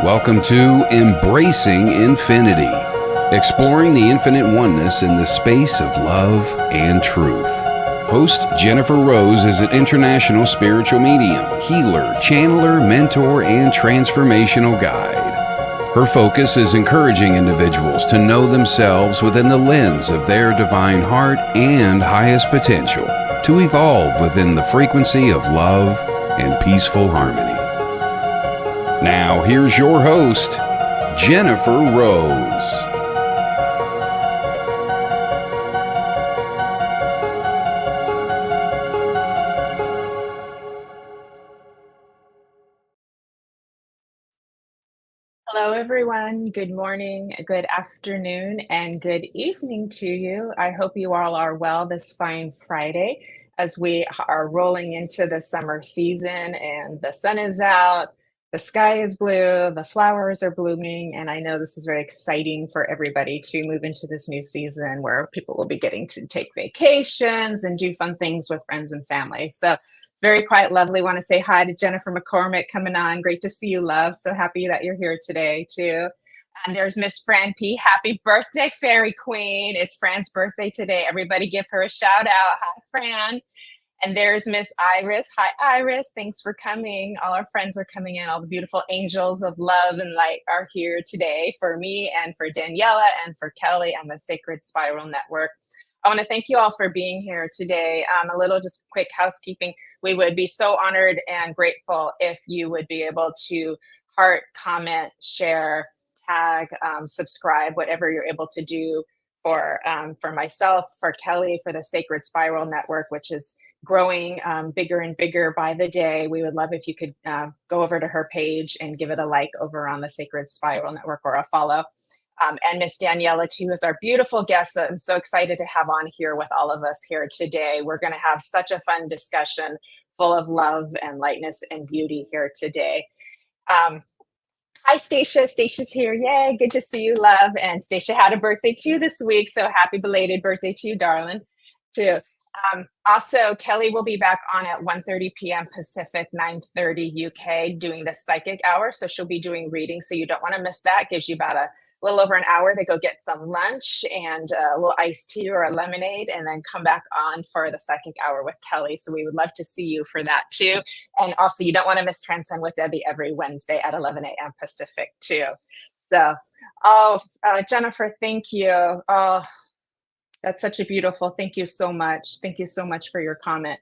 Welcome to Embracing Infinity, exploring the infinite oneness in the space of love and truth. Host Jennifer Rose is an international spiritual medium, healer, channeler, mentor, and transformational guide. Her focus is encouraging individuals to know themselves within the lens of their divine heart and highest potential, to evolve within the frequency of love and peaceful harmony. Now, here's your host, Jennifer Rose. Hello, everyone. Good morning, good afternoon, and good evening to you. I hope you all are well this fine Friday as we are rolling into the summer season and the sun is out, the sky is blue, the flowers are blooming, and I know this is very exciting for everybody to move into this new season where people will be getting to take vacations and do fun things with friends and family. So very quite lovely. Want to say hi to Jennifer McCormick coming on. Great to see you, love. So happy that you're here today, too. And there's Miss Fran P. Happy birthday, Fairy Queen. It's Fran's birthday today. Everybody give her a shout out. Hi, Fran. And there's Miss Iris. Hi, Iris. Thanks for coming. All our friends are coming in. All the beautiful angels of love and light are here today for me and for Daniela and for Kelly and the Sacred Spiral Network. I want to thank you all for being here today. A little just quick housekeeping. We would be so honored and grateful if you would be able to heart, comment, share, tag, subscribe, whatever you're able to do for myself, for Kelly, for the Sacred Spiral Network, which is growing bigger and bigger by the day. We would love if you could go over to her page and give it a like over on the Sacred Spiral Network or a follow. And Miss Daniela, too, is our beautiful guest that I'm so excited to have on here with all of us here today. We're going to have such a fun discussion full of love and lightness and beauty here today. Hi, Stacia. Stacia's here. Yay, good to see you, love. And Stacia had a birthday, too, this week. So happy belated birthday to you, darling, too. Also, Kelly will be back on at 1:30 p.m. Pacific, 9:30 UK, doing the psychic hour. So she'll be doing readings. So you don't want to miss that. Gives you about a little over an hour to go get some lunch and a little iced tea or a lemonade, and then come back on for the psychic hour with Kelly. So we would love to see you for that too. And also, you don't want to miss Transcend with Debbie every Wednesday at 11 a.m. Pacific too. So, Jennifer, thank you. Oh, that's such a beautiful, thank you so much. Thank you so much for your comment.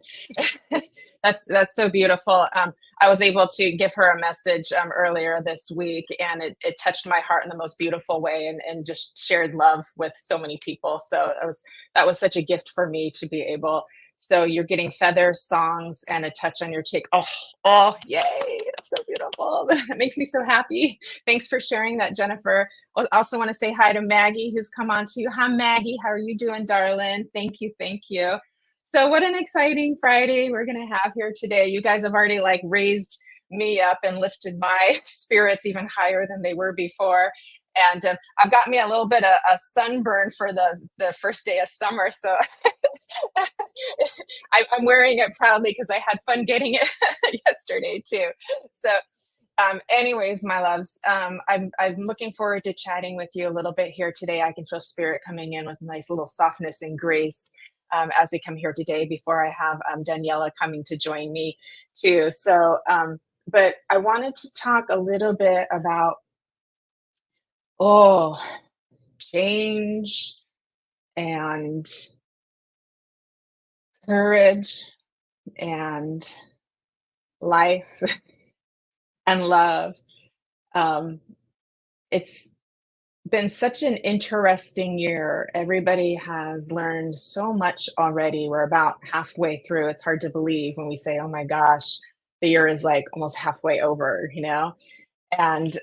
That's so beautiful. I was able to give her a message earlier this week, and it touched my heart in the most beautiful way, and just shared love with so many people. So that was such a gift for me to be able. So you're getting feather songs and a touch on your cheek. Oh, yay! It's so beautiful. It makes me so happy. Thanks for sharing that, Jennifer. I also want to say hi to Maggie, who's come on to you. Hi, Maggie. How are you doing, darling? Thank you. Thank you. So what an exciting Friday we're going to have here today. You guys have already raised me up and lifted my spirits even higher than they were before. And I've got me a little bit of a sunburn for the first day of summer. So I'm wearing it proudly because I had fun getting it yesterday too. So anyways, my loves, I'm looking forward to chatting with you a little bit here today. I can feel spirit coming in with nice little softness and grace as we come here today before I have Daniela coming to join me too. So, but I wanted to talk a little bit about, change and courage and life and love. It's been such an interesting year. Everybody has learned so much already. We're about halfway through. It's hard to believe when we say, oh my gosh, the year is almost halfway over, And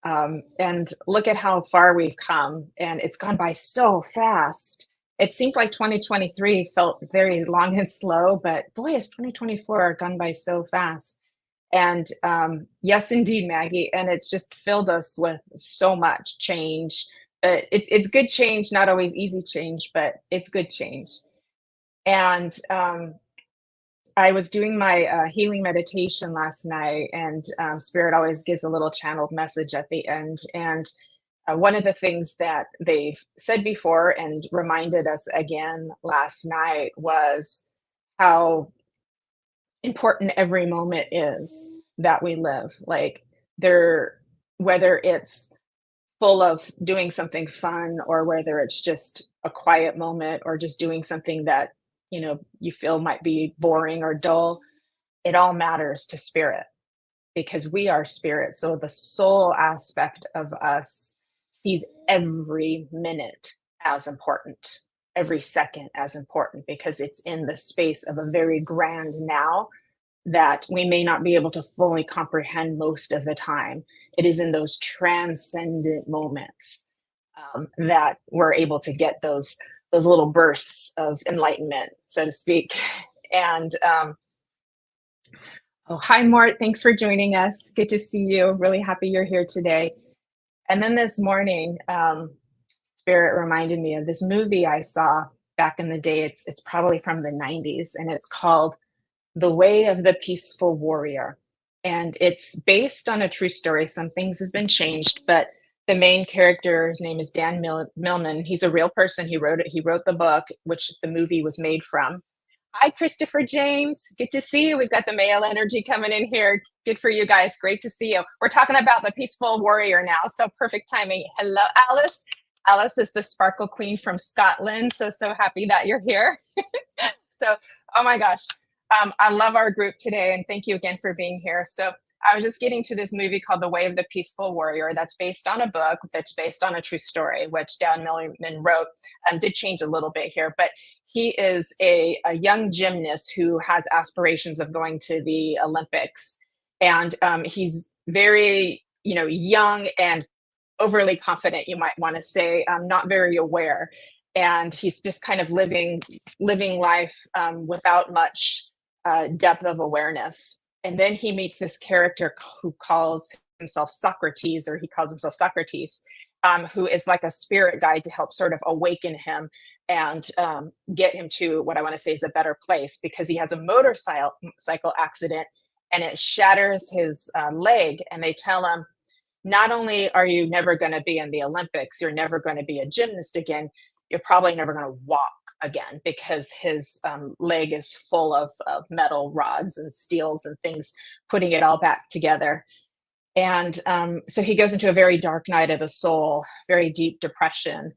and look at how far we've come, and it's gone by so fast. It seemed like 2023 felt very long and slow, but boy, has 2024 gone by so fast. And yes, indeed, Maggie. And it's just filled us with so much change. It's good change, not always easy change, but it's good change. And I was doing my healing meditation last night, and Spirit always gives a little channeled message at the end. And one of the things that they've said before and reminded us again last night was how important every moment is that we live. Like, there, whether it's full of doing something fun, or whether it's just a quiet moment, or just doing something that you feel might be boring or dull, it all matters to spirit, because we are spirit. So the soul aspect of us sees every minute as important, every second as important, because it's in the space of a very grand now that we may not be able to fully comprehend most of the time. It is in those transcendent moments that we're able to get those little bursts of enlightenment, so to speak. And oh, hi, Mort. Thanks for joining us. Good to see you. Really happy you're here today. And then this morning, Spirit reminded me of this movie I saw back in the day. It's probably from the 90s, and it's called The Way of the Peaceful Warrior. And it's based on a true story. Some things have been changed, but the main character's name is Dan Millman. He's a real person. He wrote it. He wrote the book, which the movie was made from. Hi, Christopher James. Good to see you. We've got the male energy coming in here. Good for you guys. Great to see you. We're talking about the peaceful warrior now, so perfect timing. Hello, Alice. Alice is the sparkle queen from Scotland. So happy that you're here. So, oh my gosh, I love our group today, and thank you again for being here. So I was just getting to this movie called The Way of the Peaceful Warrior that's based on a book that's based on a true story, which Dan Millman wrote, and did change a little bit here. But he is a young gymnast who has aspirations of going to the Olympics. And he's very, young and overly confident, you might want to say, not very aware. And he's just kind of living life without much depth of awareness. And then he meets this character who calls himself Socrates, or he calls himself Socrates, who is like a spirit guide to help sort of awaken him and get him to what I want to say is a better place, because he has a motorcycle accident and it shatters his leg. And they tell him, not only are you never going to be in the Olympics, you're never going to be a gymnast again, you're probably never going to walk again, because his leg is full of metal rods and steels and things, putting it all back together. And so he goes into a very dark night of the soul, very deep depression.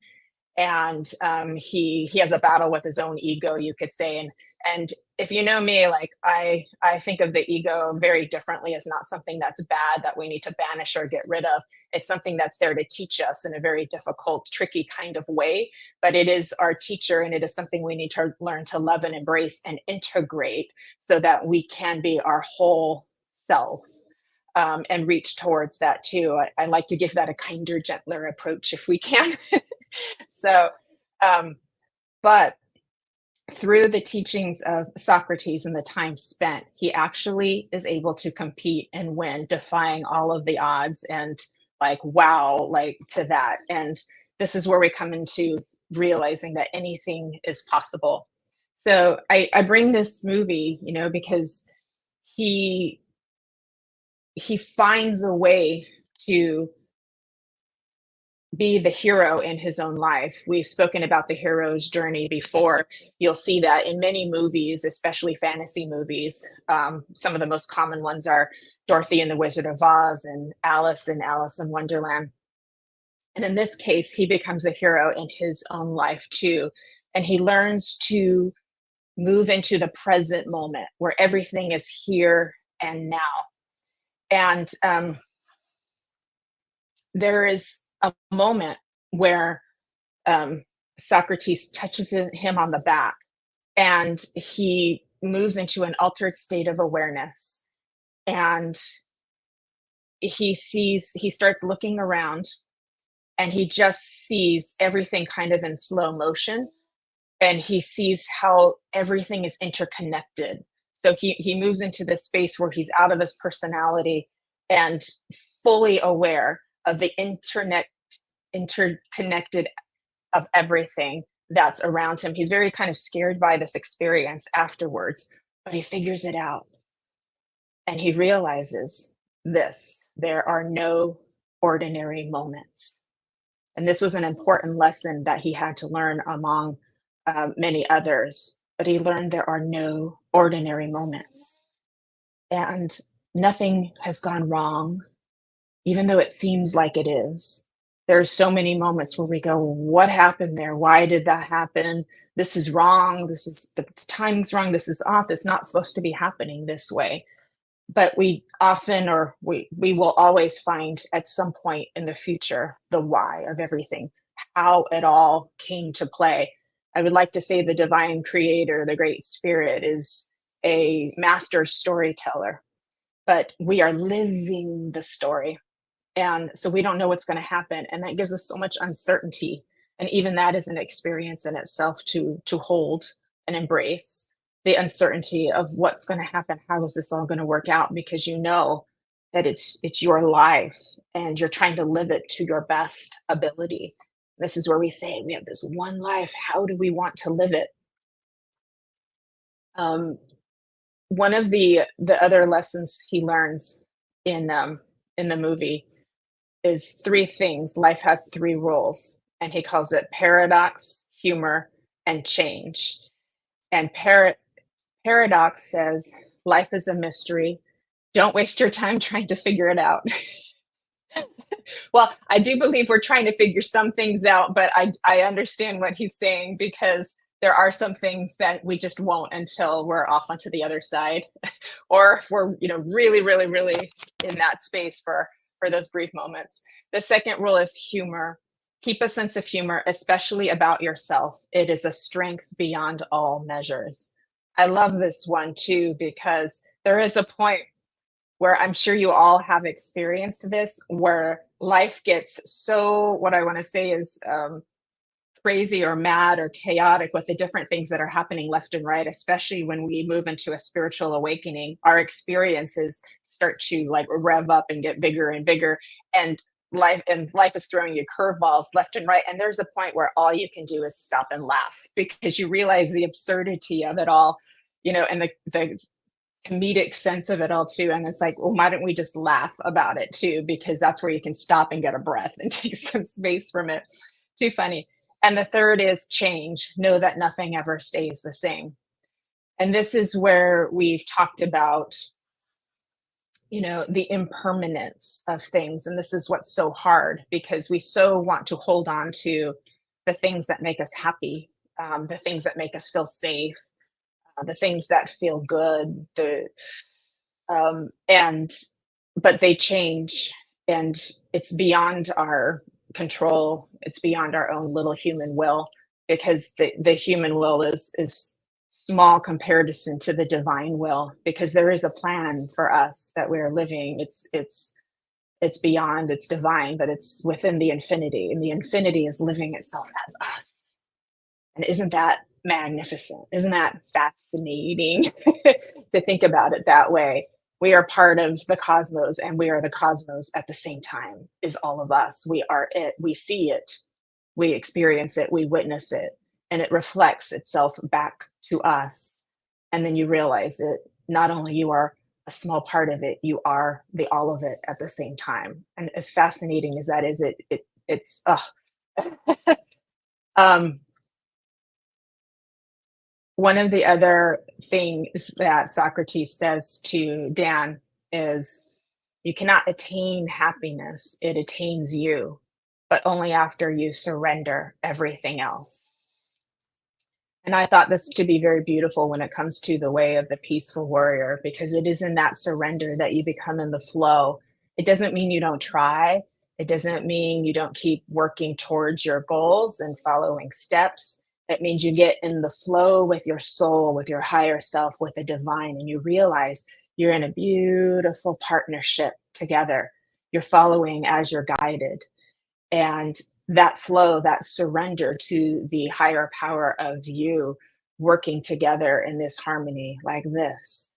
And he has a battle with his own ego, you could say. And if you know me, like I think of the ego very differently, as not something that's bad that we need to banish or get rid of. It's something that's there to teach us in a very difficult, tricky kind of way. But it is our teacher, and it is something we need to learn to love and embrace and integrate, so that we can be our whole self. And reach towards that too. I like to give that a kinder, gentler approach if we can. So, but through the teachings of Socrates and the time spent, he actually is able to compete and win, defying all of the odds. And like, wow, like to that. And this is where we come into realizing that anything is possible. So I bring this movie, because he finds a way to be the hero in his own life. We've spoken about the hero's journey before. You'll see that in many movies, especially fantasy movies. Some of the most common ones are Dorothy and the Wizard of Oz and Alice in Wonderland. And in this case, he becomes a hero in his own life too. And he learns to move into the present moment where everything is here and now. And there is a moment where Socrates touches him on the back, and he moves into an altered state of awareness. And he starts looking around, and he just sees everything kind of in slow motion. And he sees how everything is interconnected. So he moves into this space where he's out of his personality and fully aware of the interconnected of everything that's around him. He's very kind of scared by this experience afterwards, but he figures it out and he realizes this: there are no ordinary moments. And this was an important lesson that he had to learn among many others. But he learned there are no ordinary moments, and nothing has gone wrong, even though it seems like it is. There's so many moments where we go, what happened there? Why did that happen? This is wrong. This is the timing's wrong. This is off. It's not supposed to be happening this way. But we often, or we will always find at some point in the future the why of everything, how it all came to play. I would like to say the divine creator, the great spirit, is a master storyteller, but we are living the story. And so we don't know what's going to happen. And that gives us so much uncertainty. And even that is an experience in itself to hold and embrace the uncertainty of what's going to happen. How is this all going to work out? Because you know that it's your life and you're trying to live it to your best ability. This is where we say we have this one life. How do we want to live it? Um, One of the other lessons he learns in the movie is three things. Life has three rules, and he calls it paradox, humor, and change. And paradox says life is a mystery. Don't waste your time trying to figure it out. Well, I do believe we're trying to figure some things out, but I understand what he's saying, because there are some things that we just won't until we're off onto the other side, or if we're, really, really, really in that space for those brief moments. The second rule is humor. Keep a sense of humor, especially about yourself. It is a strength beyond all measures. I love this one too, because there is a point where I'm sure you all have experienced this, where life gets so, what I want to say is, crazy or mad or chaotic with the different things that are happening left and right, especially when we move into a spiritual awakening. Our experiences start to like rev up and get bigger and bigger, and life is throwing you curveballs left and right. And there's a point where all you can do is stop and laugh, because you realize the absurdity of it all, and the comedic sense of it all too. And it's like, well, why don't we just laugh about it too? Because that's where you can stop and get a breath and take some space from it. Too funny. And the third is change. Know that nothing ever stays the same. And this is where we've talked about, the impermanence of things. And this is what's so hard, because we so want to hold on to the things that make us happy, the things that make us feel safe, the things that feel good, and but they change, and it's beyond our control. It's beyond our own little human will, because the human will is small comparison to the divine will, because there is a plan for us that we're living. It's beyond, it's divine, but it's within the infinity, and the infinity is living itself as us. And isn't that magnificent? Isn't that fascinating to think about it that way? We are part of the cosmos, and we are the cosmos at the same time, is all of us. We are it. We see it. We experience it. We witness it. And it reflects itself back to us. And then you realize it. Not only you are a small part of it, you are the all of it at the same time. And as fascinating as that is, it's um one of the other things that Socrates says to Dan is, you cannot attain happiness, it attains you, but only after you surrender everything else. And I thought this to be very beautiful when it comes to the way of the peaceful warrior, because it is in that surrender that you become in the flow. It doesn't mean you don't try. It doesn't mean you don't keep working towards your goals and following steps. It means you get in the flow with your soul, with your higher self, with the divine, and you realize you're in a beautiful partnership together. You're following as you're guided. And that flow, that surrender to the higher power of you, working together in this harmony like this,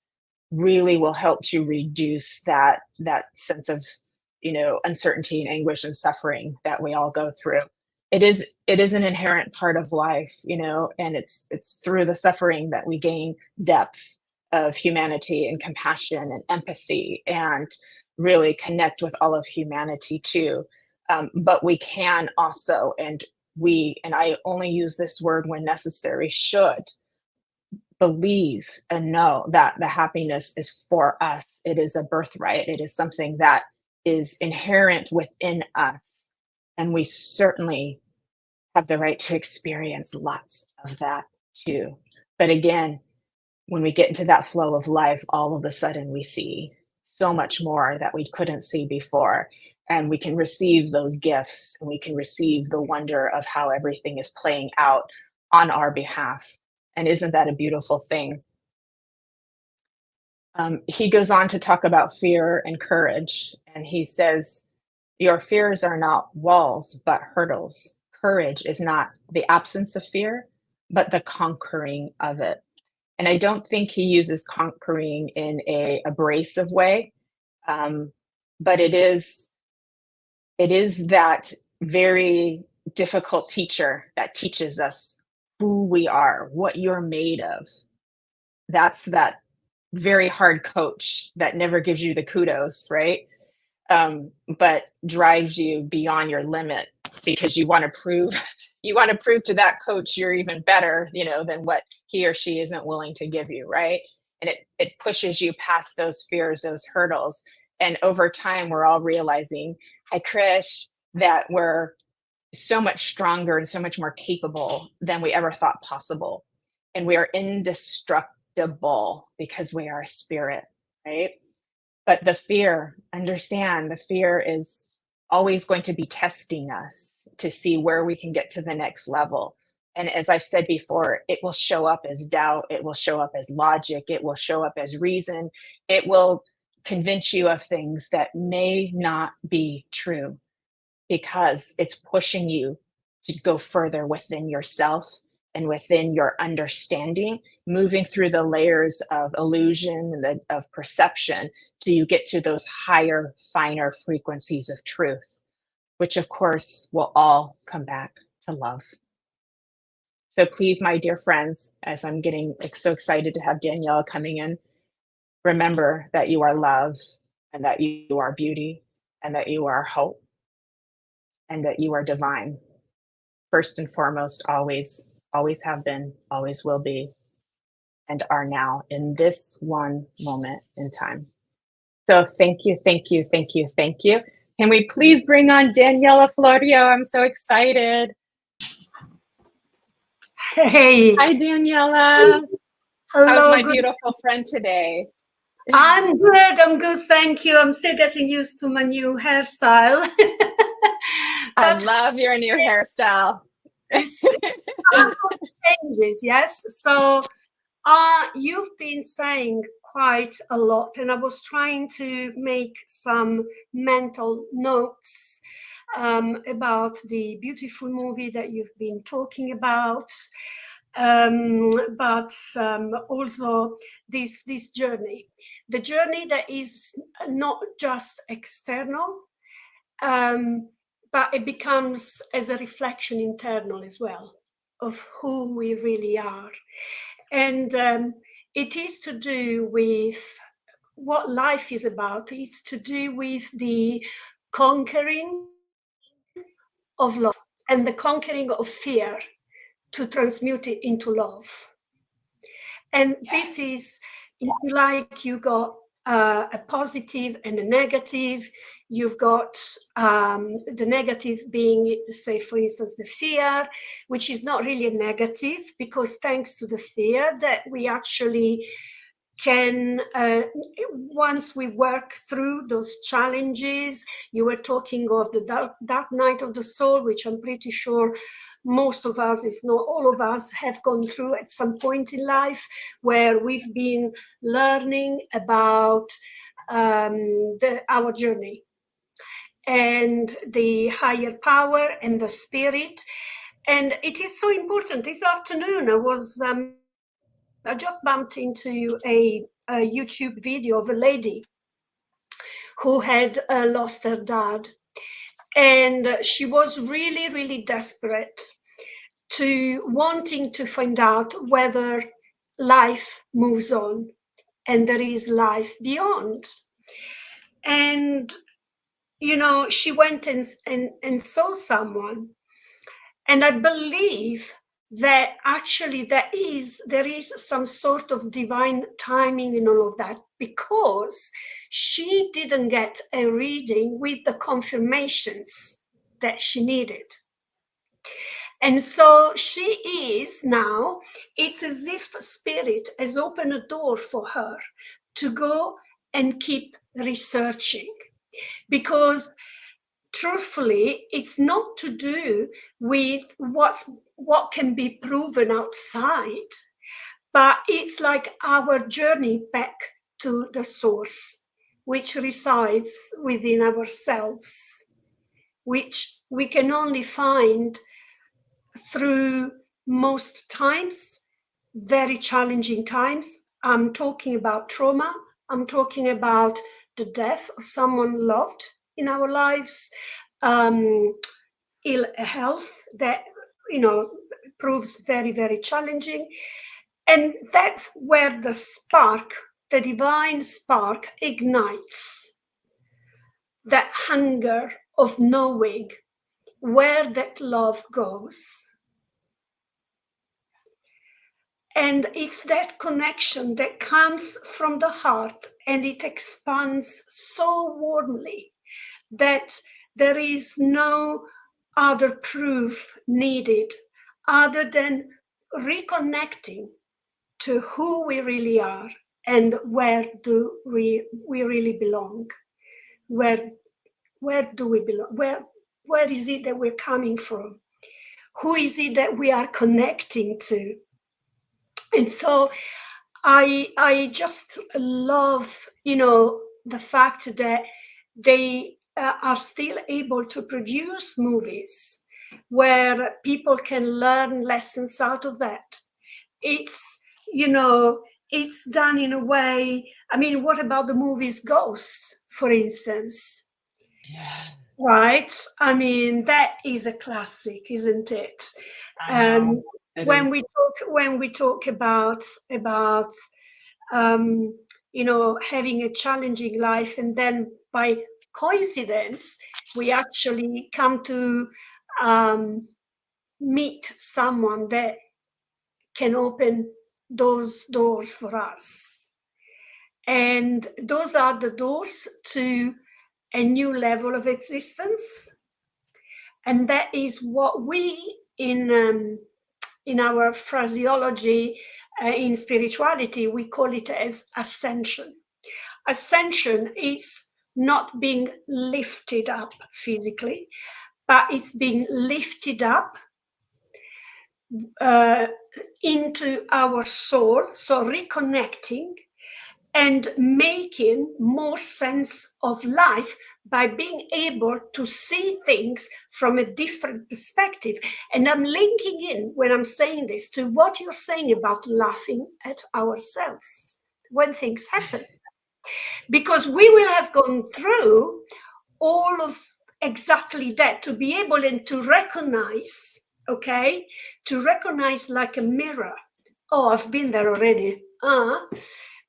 really will help to reduce that sense of, uncertainty and anguish and suffering that we all go through. It is an inherent part of life, and it's through the suffering that we gain depth, of humanity and compassion and empathy, and really connect with all of humanity too. But we can also, and I only use this word when necessary, should believe and know that the happiness is for us. It is a birthright. It is something that is inherent within us. And we certainly have the right to experience lots of that too. But again, when we get into that flow of life, all of a sudden we see so much more that we couldn't see before. And we can receive those gifts, and we can receive the wonder of how everything is playing out on our behalf. And isn't that a beautiful thing? He goes on to talk about fear and courage. And he says, your fears are not walls, but hurdles. Courage is not the absence of fear, but the conquering of it. And I don't think he uses conquering in a abrasive way, but it is that very difficult teacher that teaches us who we are, what you're made of. That's that very hard coach that never gives you the kudos, right? But drives you beyond your limit because you want to prove you want to prove to that coach you're even better, than what he or she isn't willing to give you, right? And it pushes you past those fears, those hurdles. And over time, we're all realizing, hi Krish, that we're so much stronger and so much more capable than we ever thought possible. And we are indestructible because we are a spirit, right? But understand the fear is always going to be testing us to see where we can get to the next level. And as I've said before, it will show up as doubt. It will show up as logic. It will show up as reason. It will convince you of things that may not be true because it's pushing you to go further within yourself and within your understanding, moving through the layers of illusion and of perception till you get to those higher, finer frequencies of truth, which of course will all come back to love. So please, my dear friends, as I'm getting so excited to have Daniela coming in, remember that you are love, and that you are beauty, and that you are hope, and that you are divine. First and foremost, always, always have been, always will be, and are now in this one moment in time. So thank you, thank you, thank you, thank you. Can we please bring on Daniela Florio? I'm so excited. Hey. Hi, Daniela. Hello. How's my beautiful friend today? I'm good, thank you. I'm still getting used to my new hairstyle. I love your new hairstyle. Changes, yes. So you've been saying quite a lot, and I was trying to make some mental notes about the beautiful movie that you've been talking about, but also this journey, the journey that is not just external, but it becomes as a reflection internal as well of who we really are. And it is to do with what life is about. It's to do with the conquering of love and the conquering of fear to transmute it into love. And this is, if you like, you got a positive and a negative. You've got the negative being, say, for instance, the fear, which is not really a negative, because thanks to the fear that we actually can, once we work through those challenges. You were talking of the dark night of the soul, which I'm pretty sure most of us, if not all of us, have gone through at some point in life, where we've been learning about our journey and the higher power and the spirit. And it is so important. This afternoon, I just bumped into a YouTube video of a lady who had lost her dad. And she was really, really desperate to wanting to find out whether life moves on, and there is life beyond. And, you know, she went and saw someone. And I believe that actually there is some sort of divine timing in all of that, because she didn't get a reading with the confirmations that she needed. And so she is now, it's as if spirit has opened a door for her to go and keep researching. Because truthfully, it's not to do with what can be proven outside, but it's like our journey back to the source, which resides within ourselves, which we can only find through most times, very challenging times. I'm talking about trauma. I'm talking about the death of someone loved in our lives, ill health that, you know, proves very, very challenging. And that's where the spark, the divine spark, ignites that hunger of knowing where that love goes. And it's that connection that comes from the heart, and it expands so warmly that there is no other proof needed other than reconnecting to who we really are and where do we really belong. Where do we belong? Where is it that we're coming from? Who is it that we are connecting to? And so I just love, you know, the fact that they are still able to produce movies where people can learn lessons out of that. It's, you know, it's done in a way. I mean, what about the movies Ghost, for instance? Yeah. Right? I mean, that is a classic, isn't it? When we talk about you know, having a challenging life, and then by coincidence we actually come to meet someone that can open those doors for us, and those are the doors to a new level of existence. And that is what we in our phraseology, in spirituality, we call it as ascension. Ascension is not being lifted up physically, but it's being lifted up into our soul, so reconnecting and making more sense of life by being able to see things from a different perspective. And I'm linking in, when I'm saying this, to what you're saying about laughing at ourselves when things happen. Because we will have gone through all of exactly that to be able and to recognize, okay, to recognize like a mirror. Oh, I've been there already.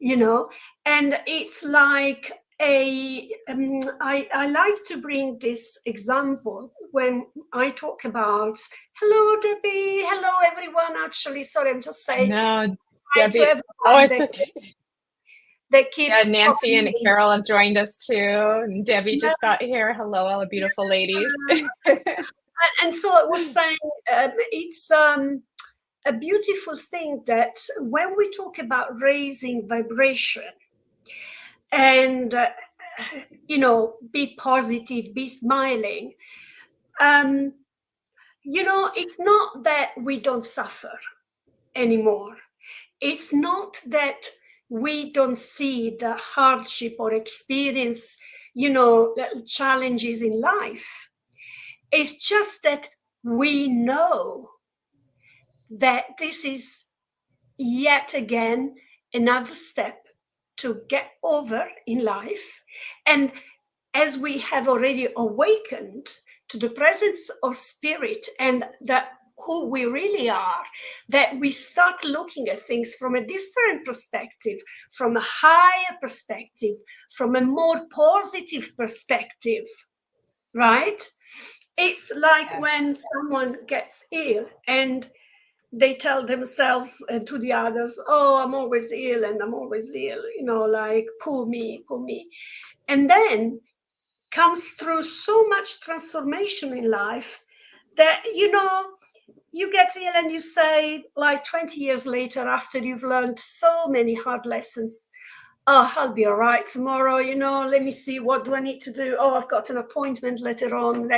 You know, and it's like I like to bring this example when I talk about, hello Debbie, hello everyone. Actually, sorry, I'm just saying No, hi Debbie. to everyone. Oh, it's okay. They keep Nancy and in. Carol have joined us too. And Debbie just got here. Hello, all the beautiful ladies. And so I was saying, it's a beautiful thing that when we talk about raising vibration and you know, be positive, be smiling, you know, it's not that we don't suffer anymore. It's not that we don't see the hardship or experience, you know, the challenges in life. It's just that we know that this is yet again another step to get over in life. And as we have already awakened to the presence of spirit and the who we really are, that we start looking at things from a different perspective, from a higher perspective, from a more positive perspective, right? It's like when someone gets ill and they tell themselves and to the others, oh, I'm always ill and I'm always ill, like, poor me, poor me. And then comes through so much transformation in life that, you get ill and you say, like 20 years later, after you've learned so many hard lessons, oh, I'll be all right tomorrow, let me see, what do I need to do? Oh, I've got an appointment later on.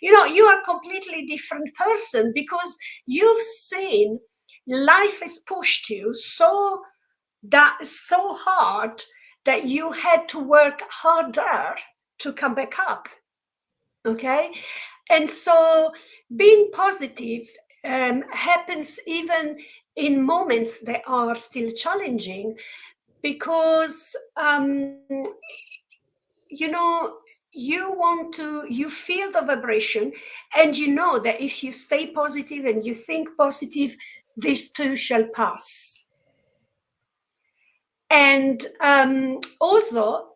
You are a completely different person because you've seen life has pushed you so hard that you had to work harder to come back up. Okay. And so being positive happens even in moments that are still challenging, because you feel the vibration, and you know that if you stay positive and you think positive, this too shall pass. And also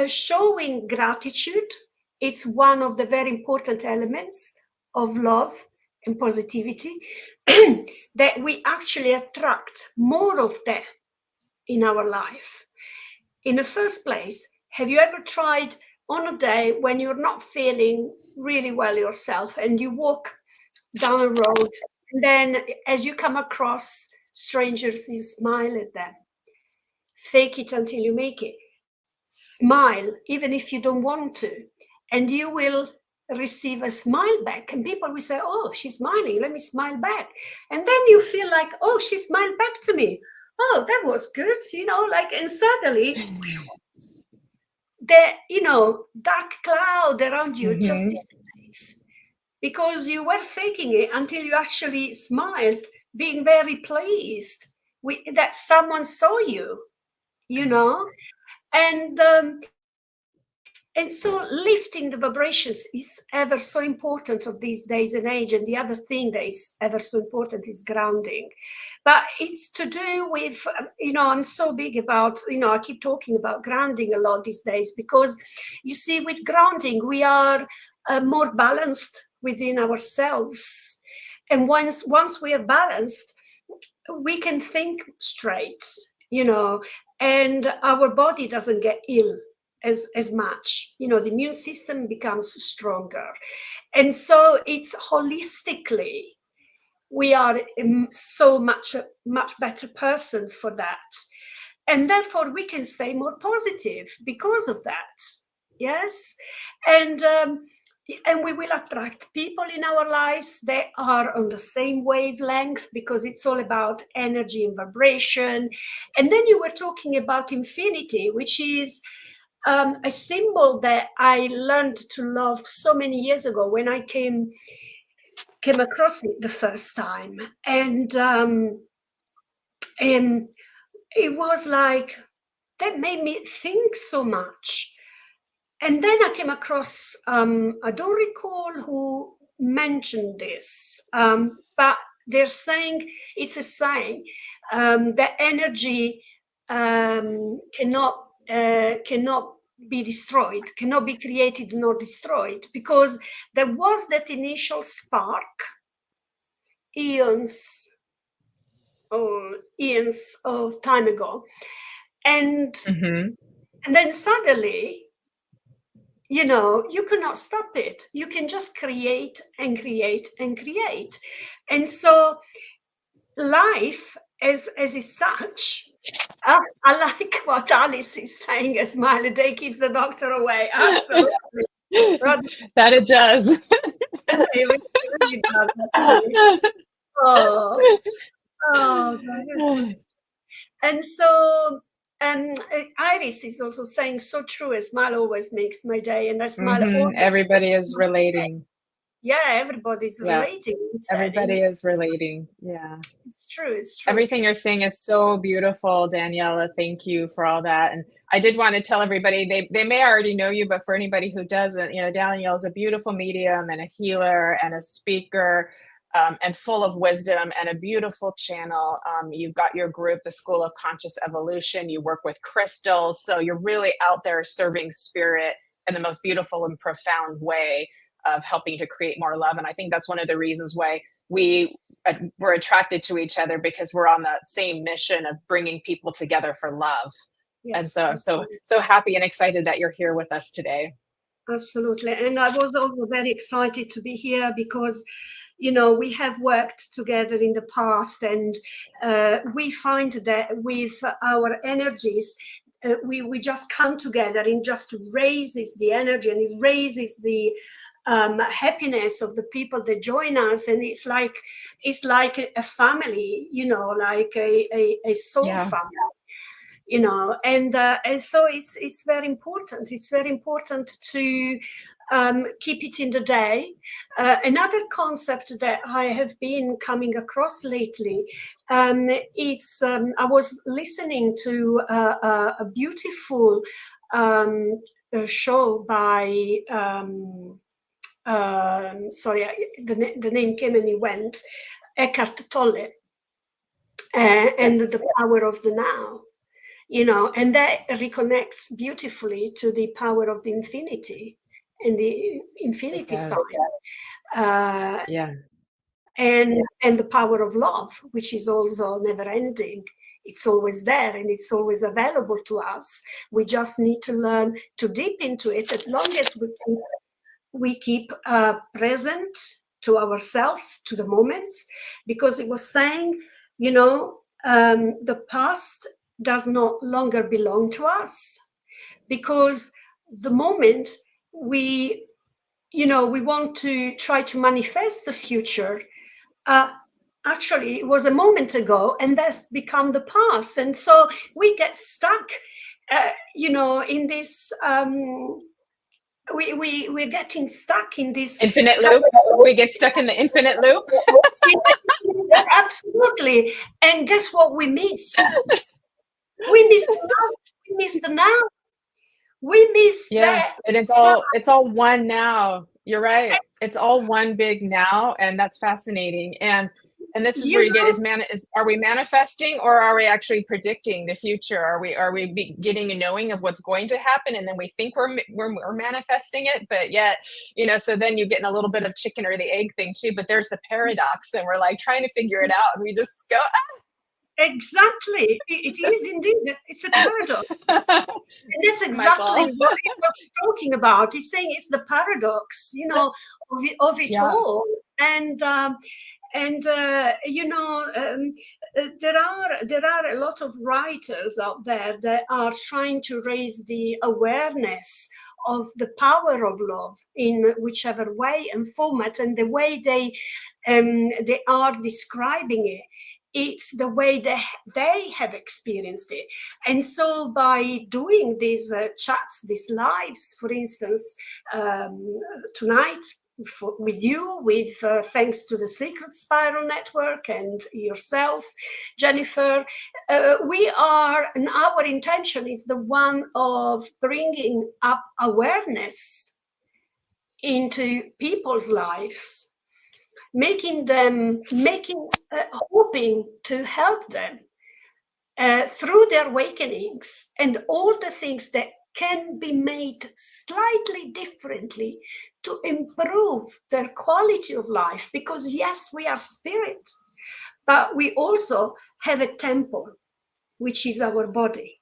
showing gratitude, it's one of the very important elements of love and positivity, that we actually attract more of that in our life. In the first place, have you ever tried on a day when you're not feeling really well yourself and you walk down a road, and then as you come across strangers, you smile at them? Fake it until you make it. Smile, even if you don't want to, and you will receive a smile back. And people will say, oh, she's smiling, let me smile back. And then you feel like, oh, she smiled back to me. Oh, that was good, and suddenly the dark cloud around you just dissipates, because you were faking it until you actually smiled, being very pleased that someone saw you, and so lifting the vibrations is ever so important of these days and age. And the other thing that is ever so important is grounding. But it's to do with, I'm so big about, I keep talking about grounding a lot these days, because you see, with grounding, we are more balanced within ourselves. And once we are balanced, we can think straight, and our body doesn't get ill as much. The immune system becomes stronger. And so it's holistically, we are so much better person for that. And therefore we can stay more positive because of that. Yes. And we will attract people in our lives that are on the same wavelength, because it's all about energy and vibration. And then you were talking about infinity, which is a symbol that I learned to love so many years ago when I came across it the first time. And it was like, that made me think so much. And then I came across, I don't recall who mentioned this, but they're saying, it's a saying, that energy cannot be destroyed, cannot be created nor destroyed, because there was that initial spark eons of time ago, and then suddenly, you cannot stop it. You can just create and create and create. And so life as is such, I like what Alice is saying, a smile a day keeps the doctor away. Absolutely. That it does. It really does, actually. Oh, and so Iris is also saying, so true, a smile always makes my day. And a smile always, everybody is relating. Yeah, everybody's relating. Everybody is relating. Yeah. It's true. Everything you're saying is so beautiful, Daniela. Thank you for all that. And I did want to tell everybody, they may already know you, but for anybody who doesn't, Daniela is a beautiful medium and a healer and a speaker. and full of wisdom and a beautiful channel. You've got your group, the School of Conscious Evolution. You work with crystals. So you're really out there serving spirit in the most beautiful and profound way of helping to create more love. And I think that's one of the reasons why we're attracted to each other, because we're on that same mission of bringing people together for love. Yes, and so I'm so happy and excited that you're here with us today. Absolutely. And I was also very excited to be here because, you know, we have worked together in the past, and we find that with our energies, we just come together and just raises the energy, and it raises the happiness of the people that join us. And it's like a family, you know, like a soul family. You know, and so it's very important. It's very important to keep it in the day. Another concept that I have been coming across lately, it's I was listening to a beautiful show by the name came and it went, Eckhart Tolle, and Yes. the power of the now. You know, and that reconnects beautifully to the power of the infinity and the infinity sign. Yeah. And the power of love, which is also never ending. It's always there and it's always available to us. We just need to learn to dip into it, as long as we keep present to ourselves, to the moment, because it was saying, you know, the past does not longer belong to us, because the moment we want to try to manifest the future, actually it was a moment ago and that's become the past. And so we get stuck, in this, we're getting stuck in this infinite loop. We get stuck in the infinite loop. Absolutely. And guess what we miss? We miss the now. We miss the now. We miss that. And it's all one now. You're right. It's all one big now, and that's fascinating. And this is where you get are we manifesting, or are we actually predicting the future? Are we getting a knowing of what's going to happen, and then we think we're manifesting it, but yet, you know, so then you're getting a little bit of chicken or the egg thing too. But there's the paradox, and we're like trying to figure it out, and we just go. Exactly. It is indeed. It's a paradox. And that's exactly what he was talking about. He's saying it's the paradox, you know, of it all. And there are a lot of writers out there that are trying to raise the awareness of the power of love in whichever way and format, and the way they are describing it. It's the way they have experienced it. And so by doing these chats, these lives, for instance, tonight with you, thanks to the Secret Spiral Network and yourself, Jennifer, and our intention is the one of bringing up awareness into people's lives, hoping to help them through their awakenings and all the things that can be made slightly differently to improve their quality of life. Because yes, we are spirit, but we also have a temple, which is our body.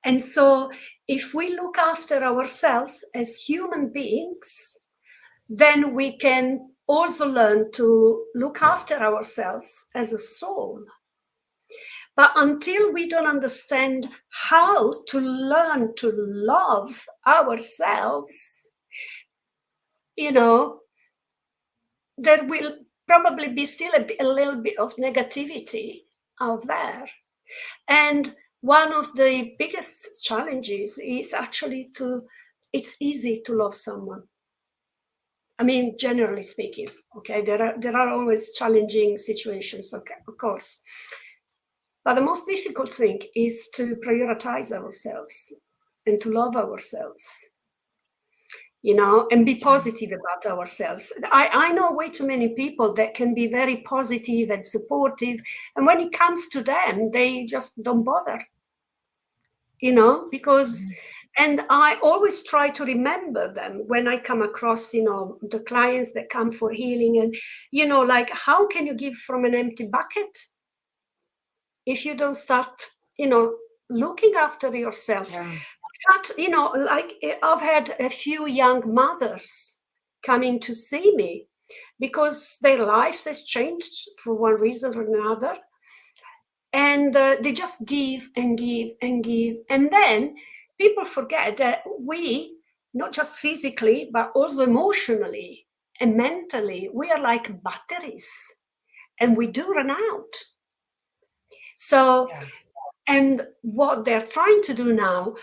And so if we look after ourselves as human beings, then we can also learn to look after ourselves as a soul. But until we don't understand how to learn to love ourselves, you know, there will probably be still a little bit of negativity out there. And one of the biggest challenges is actually it's easy to love someone. I mean, generally speaking, okay, there are always challenging situations, okay, of course. But the most difficult thing is to prioritize ourselves and to love ourselves. and be positive about ourselves. I know way too many people that can be very positive and supportive, and when it comes to them, they just don't bother, because, and I always try to remember them when I come across, the clients that come for healing, and, like, how can you give from an empty bucket if you don't start, looking after yourself? Yeah. But, like, I've had a few young mothers coming to see me because their lives has changed for one reason or another. And they just give and give and give. And then people forget that we, not just physically, but also emotionally and mentally, we are like batteries, and we do run out. So, Yeah. and what they're trying to do now,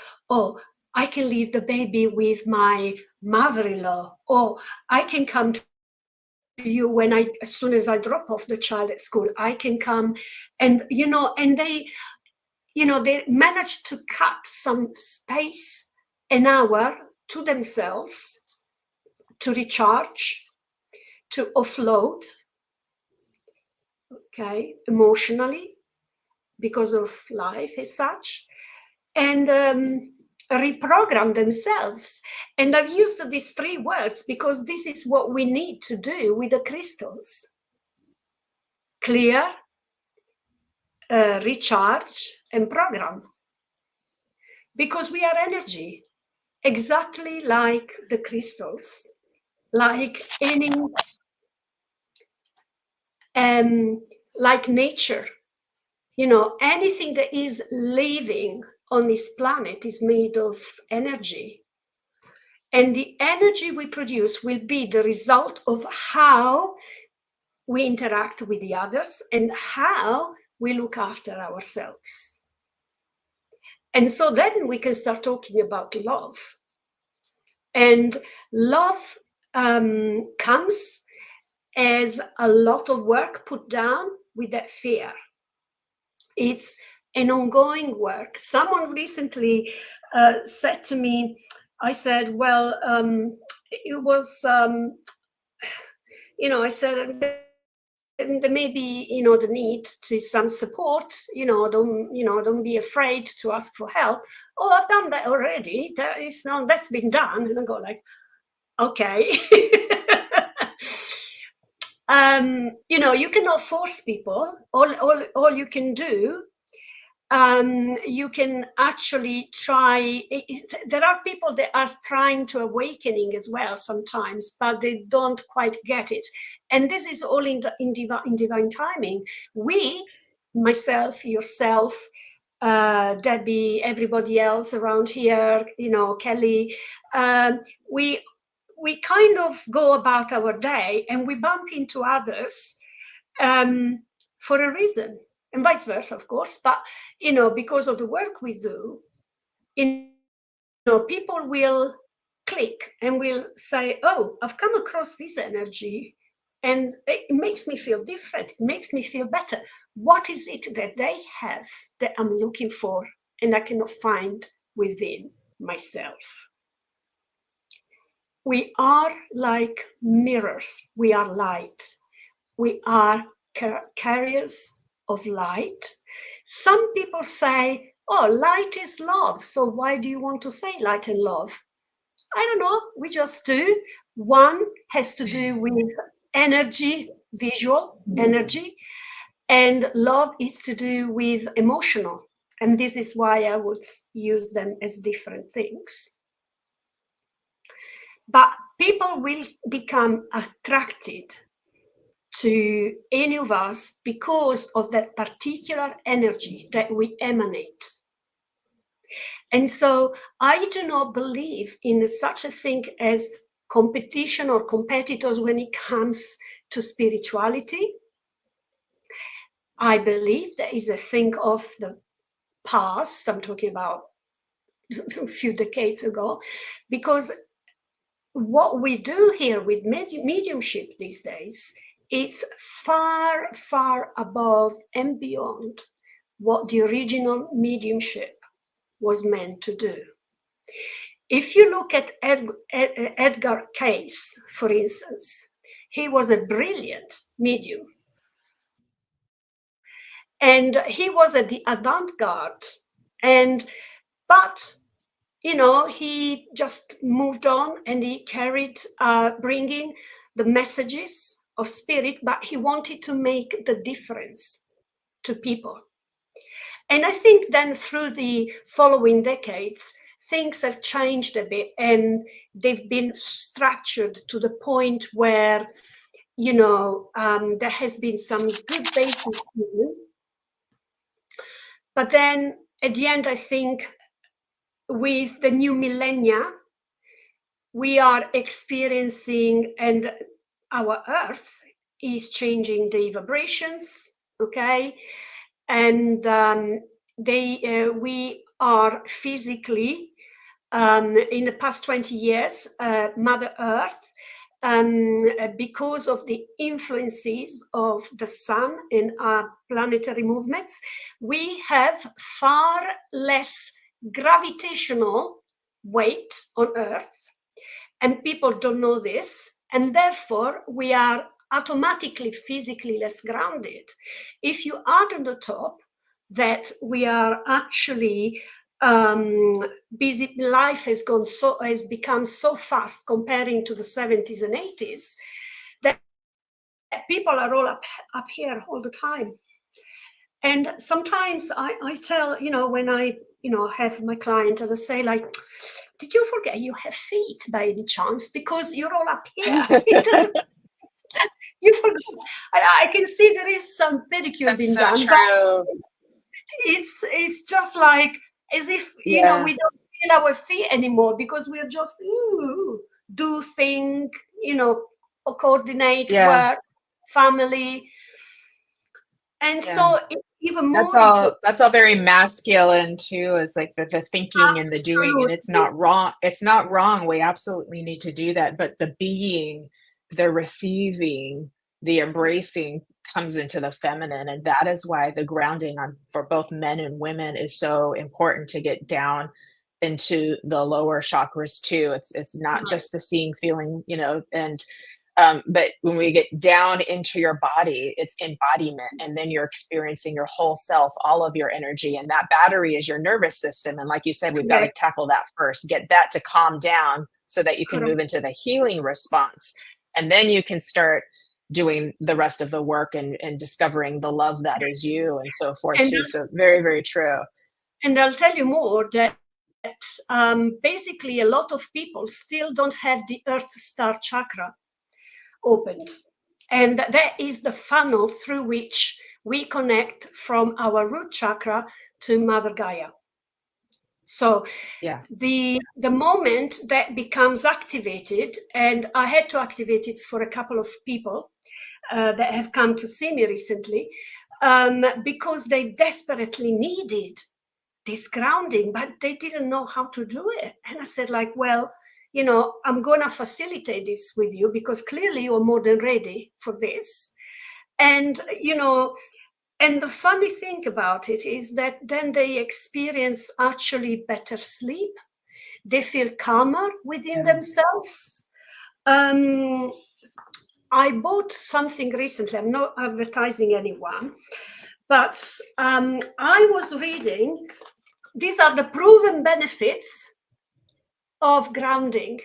I can leave the baby with my mother-in-law, or I can come to you as soon as I drop off the child at school, I can come. And, and they manage to cut some space, an hour to themselves, to recharge, to offload, okay, emotionally, because of life as such, and reprogram themselves. And I've used these 3 words because this is what we need to do with the crystals: clear, recharge, and program. Because we are energy, exactly like the crystals, like any, like nature. Anything that is living on this planet is made of energy. And the energy we produce will be the result of how we interact with the others and how we look after ourselves. And so then we can start talking about love. And love comes as a lot of work put down with that fear. It's an ongoing work. Someone recently said to me, I said, well, it was, I said, there may be, the need to some support, don't be afraid to ask for help. Oh, I've done that already. That's been done. And I go like, okay. You cannot force people. All you can do, you can actually try. There are people that are trying to awakening as well sometimes, but they don't quite get it. And this is all in divine timing. We, myself, yourself, Debbie, everybody else around here, Kelly, we kind of go about our day and we bump into others for a reason, and vice versa, of course. But, because of the work we do, people will click and will say, oh, I've come across this energy and it makes me feel different. It makes me feel better. What is it that they have that I'm looking for and I cannot find within myself? We are like mirrors. We are light. We are carriers of light. Some people say, oh, light is love. So why do you want to say light and love? I don't know. We just do. One has to do with energy, visual energy, and love is to do with emotional. And this is why I would use them as different things. But people will become attracted to any of us because of that particular energy that we emanate. And so I do not believe in such a thing as competition or competitors when it comes to spirituality. I believe there is a thing of the past. I'm talking about a few decades ago, because what we do here with mediumship these days, it's far, far above and beyond what the original mediumship was meant to do. If you look at Edgar Cayce, for instance, he was a brilliant medium. And he was at the avant-garde. But, you know, he just moved on and he carried bringing the messages of spirit, but he wanted to make the difference to people. And I think then through the following decades, things have changed a bit and they've been structured to the point where, you know, there has been some good basis. But then at the end, I think with the new millennia, we are experiencing, and our Earth is changing the vibrations, okay? And we are physically, in the past 20 years, Mother Earth, because of the influences of the sun and our planetary movements, we have far less gravitational weight on Earth, and people don't know this, and therefore we are automatically physically less grounded. If you add on the top that we are actually busy, life has become so fast comparing to the 70s and 80s that people are all up here all the time. And sometimes I tell, you know, when I, you know, have my client and I say, like, did you forget you have feet by any chance? Because you're all up here. It doesn't, you forget. I can see there is some pedicure being so done, true. but it's just like as if, you know, we don't feel our feet anymore because we're just do things, you know, coordinate work, family. And so it's even more that's all very masculine too, is like the thinking and the doing, and it's not wrong. It's not wrong. We absolutely need to do that. But the being, the receiving, the embracing comes into the feminine. And that is why the grounding for both men and women is so important, to get down into the lower chakras too. It's not just the seeing, feeling, you know, and but when we get down into your body, it's embodiment, and then you're experiencing your whole self, all of your energy, and that battery is your nervous system. And like you said, we've got to tackle that first, get that to calm down so that you can move into the healing response, and then you can start doing the rest of the work and discovering the love that is you and so forth too. So very, very true. And I'll tell you more that basically a lot of people still don't have the Earth Star chakra opened, and that is the funnel through which we connect from our root chakra to Mother Gaia. So the moment that becomes activated, and I had to activate it for a couple of people that have come to see me recently, because they desperately needed this grounding, but they didn't know how to do it. And I said, like, well, you know, I'm going to facilitate this with you because clearly you're more than ready for this. And, you know, and the funny thing about it is that then they experience actually better sleep. They feel calmer within themselves. I bought something recently. I'm not advertising anyone, but I was reading, these are the proven benefits of grounding.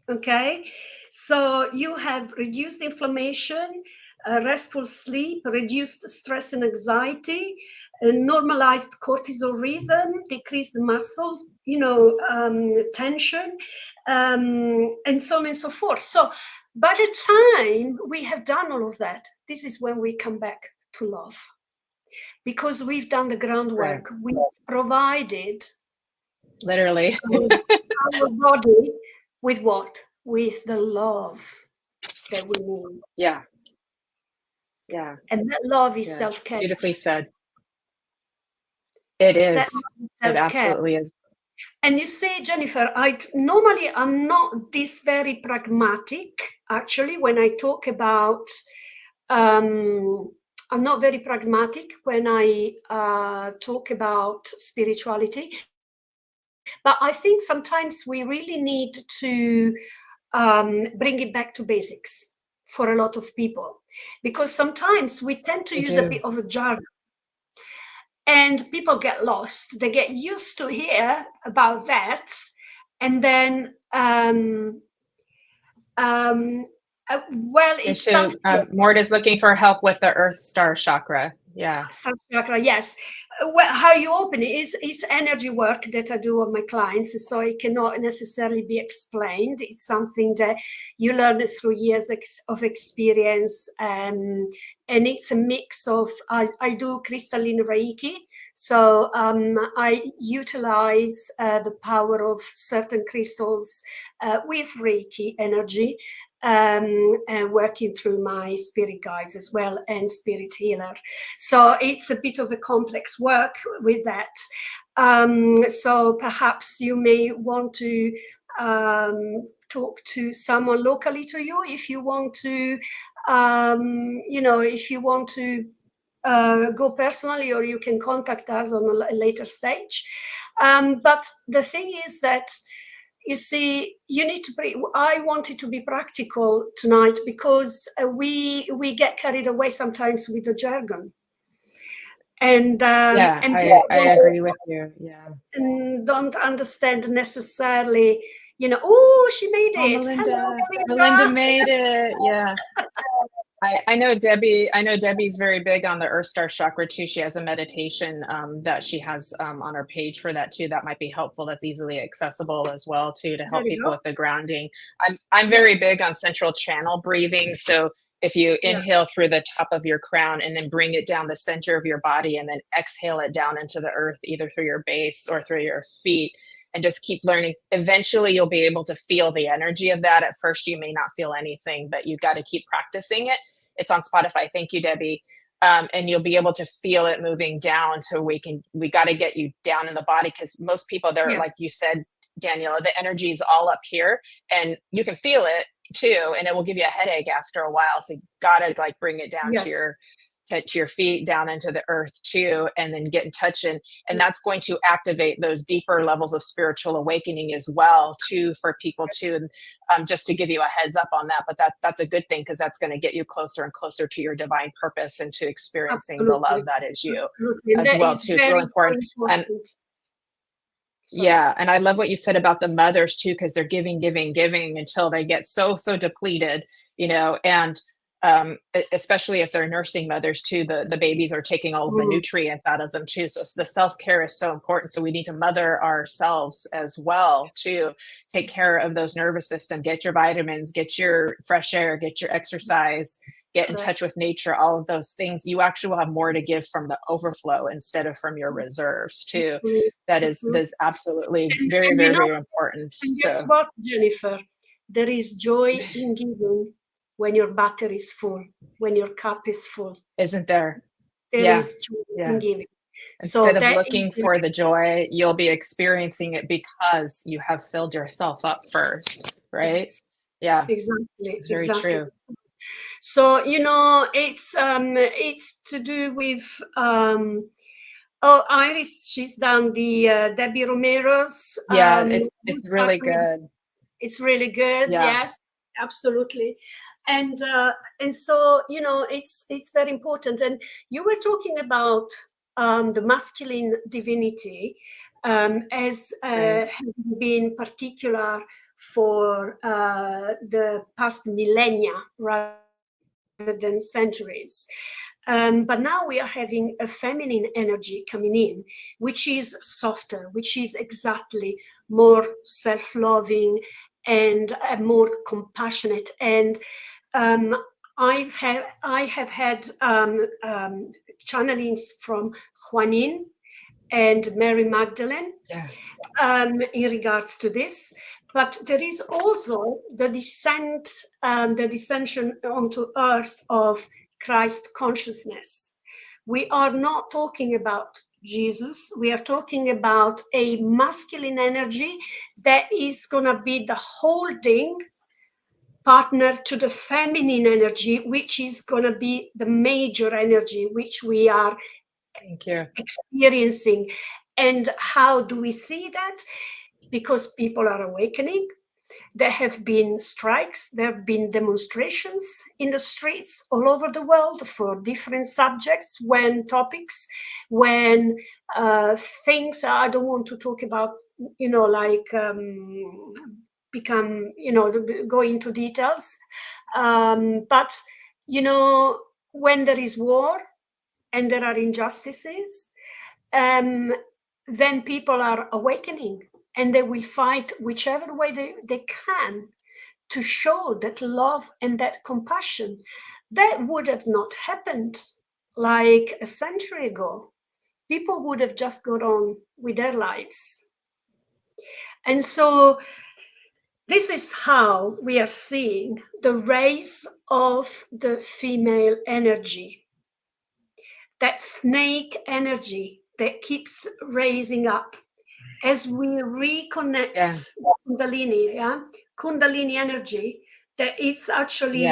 Okay, so you have reduced inflammation, restful sleep, reduced stress and anxiety, normalized cortisol rhythm, decreased muscles, you know, tension, and so on and so forth. So by the time we have done all of that, this is when we come back to love, because we've done the groundwork. We provided literally our body with what? With the love that we need. Yeah. And that love is self-care. Beautifully said. It is. It absolutely is. And you see, Jennifer, normally I'm not this very pragmatic. Actually, when I talk about, I'm not very pragmatic when I talk about spirituality. But I think sometimes we really need to bring it back to basics for a lot of people, because sometimes we tend to use a bit of a jargon and people get lost. They get used to hear about that, and then well, it's something. Mort is looking for help with the Earth Star chakra. Yeah. Chakra, yes. Well, how you open it is energy work that I do on my clients, so it cannot necessarily be explained. It's something that you learn through years of experience, and it's a mix of, I do crystalline Reiki, so I utilize the power of certain crystals with Reiki energy, and working through my spirit guides as well, and spirit healer. So it's a bit of a complex work with that. So perhaps you may want to talk to someone locally to you if you want to, if you want to go personally, or you can contact us on a later stage. But the thing is that, you see, you need to I wanted to be practical tonight, because we get carried away sometimes with the jargon. And I agree with you. Yeah. And don't understand necessarily, oh, she made it. Melinda. Hello, Melinda made it. Yeah. I know Debbie. I know Debbie's very big on the Earth Star chakra too. She has a meditation that she has on her page for that too. That might be helpful. That's easily accessible as well too, to help people with the grounding. I'm very big on central channel breathing. So if you inhale through the top of your crown and then bring it down the center of your body, and then exhale it down into the earth, either through your base or through your feet, and just keep learning. Eventually you'll be able to feel the energy of that. At first you may not feel anything, but you've got to keep practicing it. It's on Spotify. Thank you, Debbie. And you'll be able to feel it moving down. So we got to get you down in the body, because most people, they're like you said, Daniela, the energy is all up here, and you can feel it too, and it will give you a headache after a while. So you got to like bring it down to your feet, down into the earth too, and then get in touch. And that's going to activate those deeper levels of spiritual awakening as well too, for people too. And just to give you a heads up on that, but that's a good thing, because that's going to get you closer and closer to your divine purpose and to experiencing the love that is you as well too. It's really important. And yeah, and I love what you said about the mothers too, because they're giving until they get so depleted, and especially if they're nursing mothers too, the babies are taking all of the nutrients out of them too. So the self-care is so important. So we need to mother ourselves as well to take care of those nervous system, get your vitamins, get your fresh air, get your exercise, get in touch with nature, all of those things. You actually will have more to give from the overflow insteed of from your reserves too. That is absolutely very, very, very important. And guess what, Jennifer? There is joy in giving when your battery is full, when your cup is full. Isn't there? There is joy in giving. Instead of looking for the joy, you'll be experiencing it because you have filled yourself up first, right? Yes. Yeah. Exactly. It's very true. So, it's to do with, Iris, she's done the Debbie Romero's. Yeah, it's really good. It's really good. Yes, absolutely. And so, it's very important. And you were talking about the masculine divinity as having been particular for the past millennia rather than centuries. But now we are having a feminine energy coming in, which is softer, which is exactly more self-loving and more compassionate. And I have had channelings from Juanin and Mary Magdalene in regards to this. But there is also the descension onto earth of Christ consciousness. We are not talking about Jesus. We are talking about a masculine energy that is going to be the holding partner to the feminine energy, which is going to be the major energy which we are experiencing. And how do we see that? because people are awakening. There have been strikes, there have been demonstrations in the streets all over the world for different subjects, when topics, when things I don't want to talk about, like become, go into details. But, when there is war and there are injustices, then people are awakening, and they will fight whichever way they can to show that love and that compassion. That would have not happened like a century ago. People would have just got on with their lives. And so this is how we are seeing the rise of the female energy, that snake energy that keeps raising up as we reconnect Kundalini, Kundalini energy, that is actually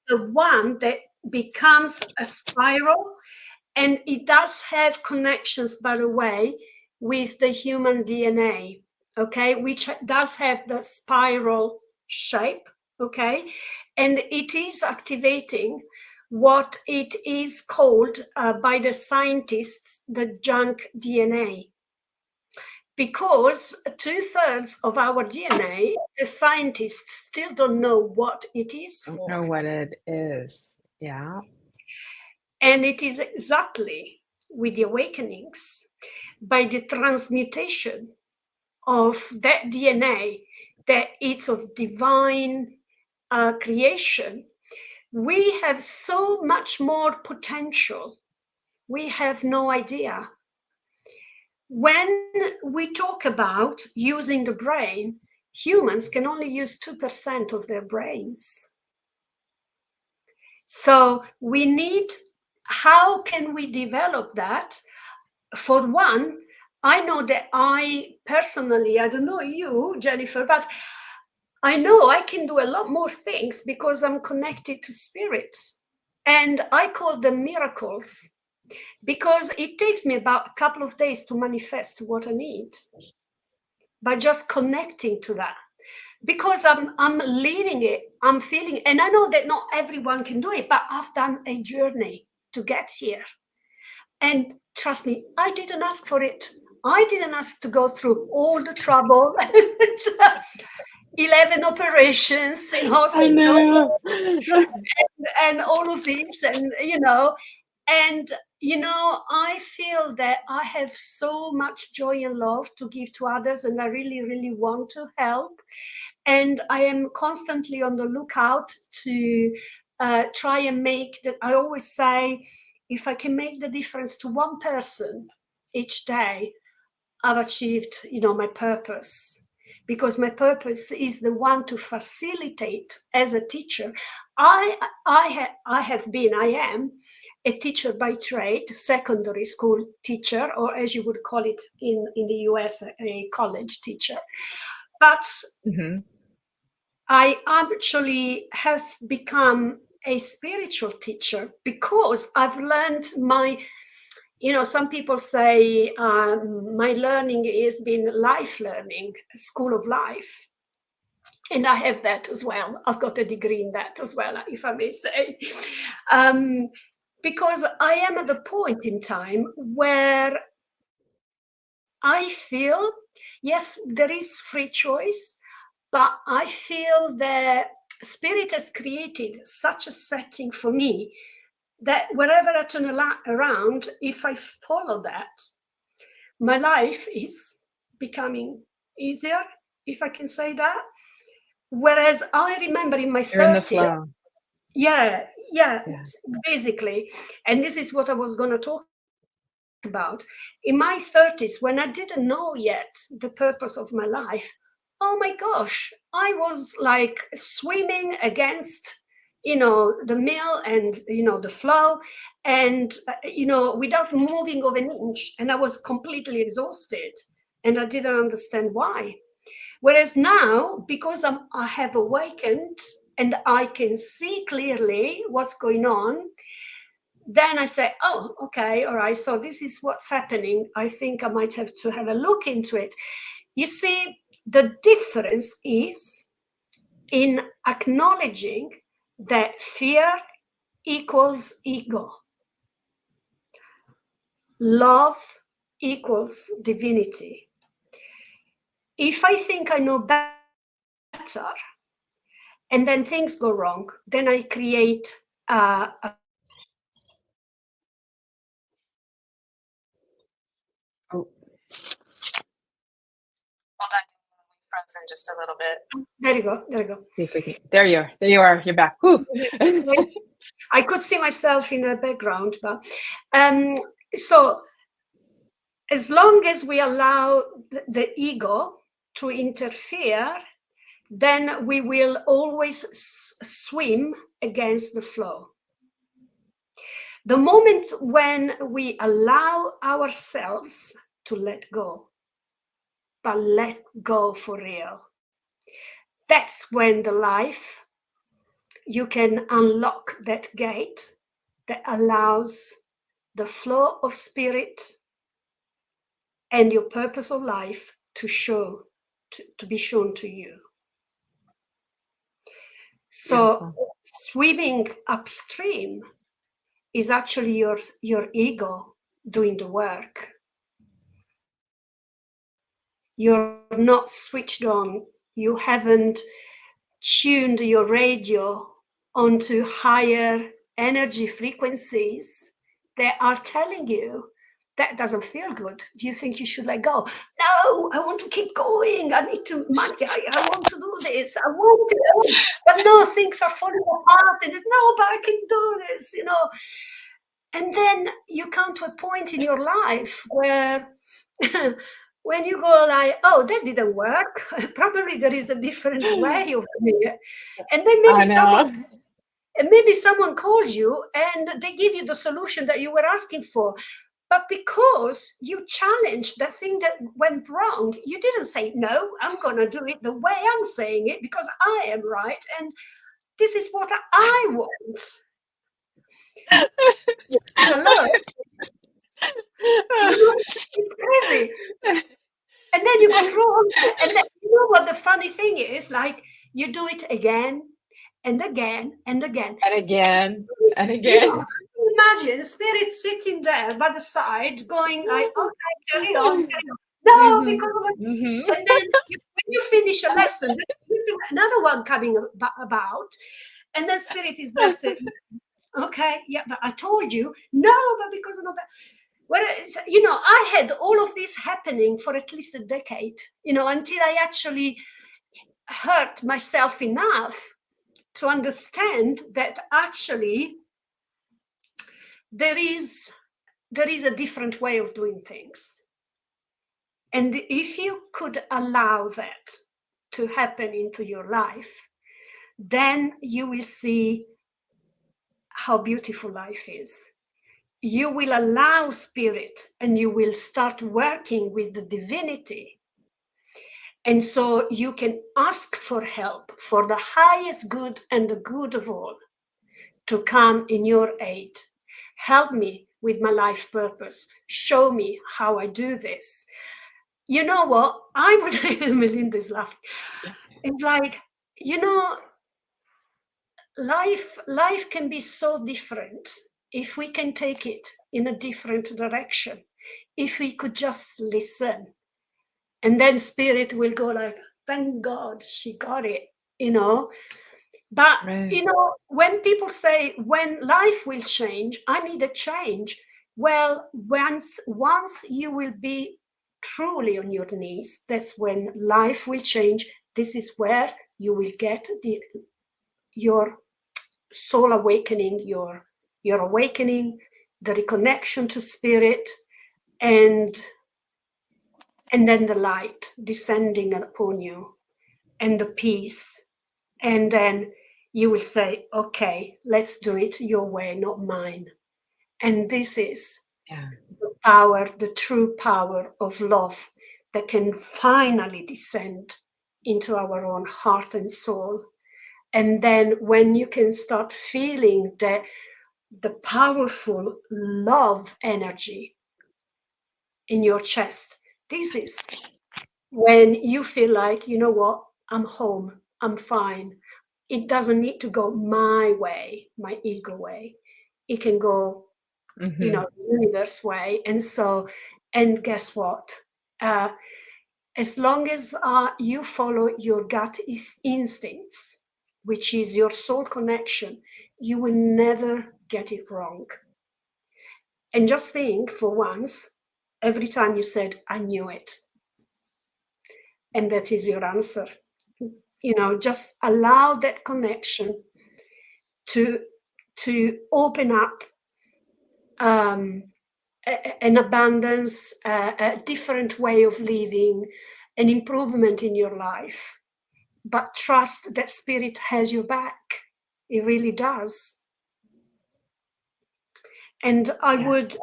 the one that becomes a spiral, and it does have connections, by the way, with the human DNA, okay, which does have the spiral shape, okay, and it is activating what it is called by the scientists the junk DNA. Because 2/3 of our DNA, the scientists still don't know what it is for. Don't know what it is. Yeah. And it is exactly with the awakenings, by the transmutation of that DNA, that it's of divine creation, we have so much more potential. We have no idea. When we talk about using the brain, humans can only use 2% of their brains. So we need, how can we develop that? For one, I know that I personally, I don't know you, Jennifer, but I know I can do a lot more things because I'm connected to spirit. And I call them miracles, because it takes me about a couple of days to manifest what I need by just connecting to that, because I'm living it, I'm feeling, and I know that not everyone can do it, but I've done a journey to get here. And trust me, I didn't ask for it. I didn't ask to go through all the trouble. 11 operations in hospital and all of this, and I feel that I have so much joy and love to give to others, and I really, really want to help. And I am constantly on the lookout to try and make that. I always say, if I can make the difference to one person each day, I've achieved, my purpose. Because my purpose is the one to facilitate as a teacher. I am a teacher by trade, secondary school teacher, or as you would call it in the US, a college teacher. But I actually have become a spiritual teacher because I've learned some people say my learning has been life learning, school of life. And I have that as well. I've got a degree in that as well, if I may say. Because I am at the point in time where I feel, yes, there is free choice, but I feel that Spirit has created such a setting for me that wherever I turn around, if I follow that, my life is becoming easier, if I can say that. Whereas I remember in my 30s, you're in the flow. Yeah, basically. And this is what I was going to talk about. In my 30s, when I didn't know yet the purpose of my life, oh my gosh, I was like swimming against the mill and the flow, and without moving of an inch, and I was completely exhausted, and I didn't understand why. Whereas now, because I have awakened and I can see clearly what's going on, then I say, oh, okay, all right, so this is what's happening. I think I might have to have a look into it. You see, The difference is in acknowledging that fear equals ego. Love equals divinity. If I think I know better and then things go wrong, then I create a Hold on, we frozen just a little bit. There you go. There you go. See if we can. There you are. There you are. You're back. Whew. I could see myself in the background, but so as long as we allow the ego to interfere, then we will always swim against the flow. The moment when we allow ourselves to let go, but let go for real, that's when the life, you can unlock that gate that allows the flow of spirit and your purpose of life to be shown to you. So Beautiful. swimming upstream is actually your ego doing the work. You're not switched on. You haven't tuned your radio onto higher energy frequencies that are telling you that doesn't feel good. Do you think you should let go? No, I want to keep going. I need to money. I want to do this. I want to, but no, things are falling apart. And no, but I can do this, you know. And then you come to a point in your life where when you go like, oh, that didn't work. Probably there is a different way of doing it. And then maybe someone calls you and they give you the solution that you were asking for. But because you challenged the thing that went wrong, you didn't say, no, I'm going to do it the way I'm saying it because I am right. And this is what I want. Hello? It's crazy. And then you go through all that. And then, you know what the funny thing is? Like, you do it again and again and again. And again and again. You know, imagine spirit sitting there by the side going like, okay, carry on. No, because and then when you finish a lesson, another one coming about, and then spirit is there saying, okay, yeah, but I told you. No, but because of that. Whereas, you know, I had all of this happening for at least a decade, you know, until I actually hurt myself enough to understand that actually there is a different way of doing things. And if you could allow that to happen into your life, then you will see how beautiful life is. You will allow spirit and you will start working with the divinity. And so you can ask for help for the highest good and the good of all to come in your aid. Help me with my life purpose. Show me how I do this. You know what? Melinda's laughing. It's like, you know, life can be so different if we can take it in a different direction. If we could just listen, and then spirit will go like, thank God she got it, you know. But you know, when people say when life will change, I need a change. Well, once you will be truly on your knees, that's when life will change. This is where you will get your soul awakening, your awakening, the reconnection to spirit, and then the light descending upon you, and the peace. And then you will say, okay, let's do it your way, not mine. And this is the power, the true power of love that can finally descend into our own heart and soul. And then when you can start feeling the powerful love energy in your chest, this is when you feel like, you know what, I'm home, I'm fine. It doesn't need to go my way, my ego way. It can go, Mm-hmm. the universe way. And guess what? Uh, as long as you follow your gut instincts, which is your soul connection, you will never get it wrong. And just think for once, every time you said, I knew it, and that is your answer. Just allow that connection to open up an abundance, a different way of living, an improvement in your life. But trust that spirit has your back. It really does. And I would,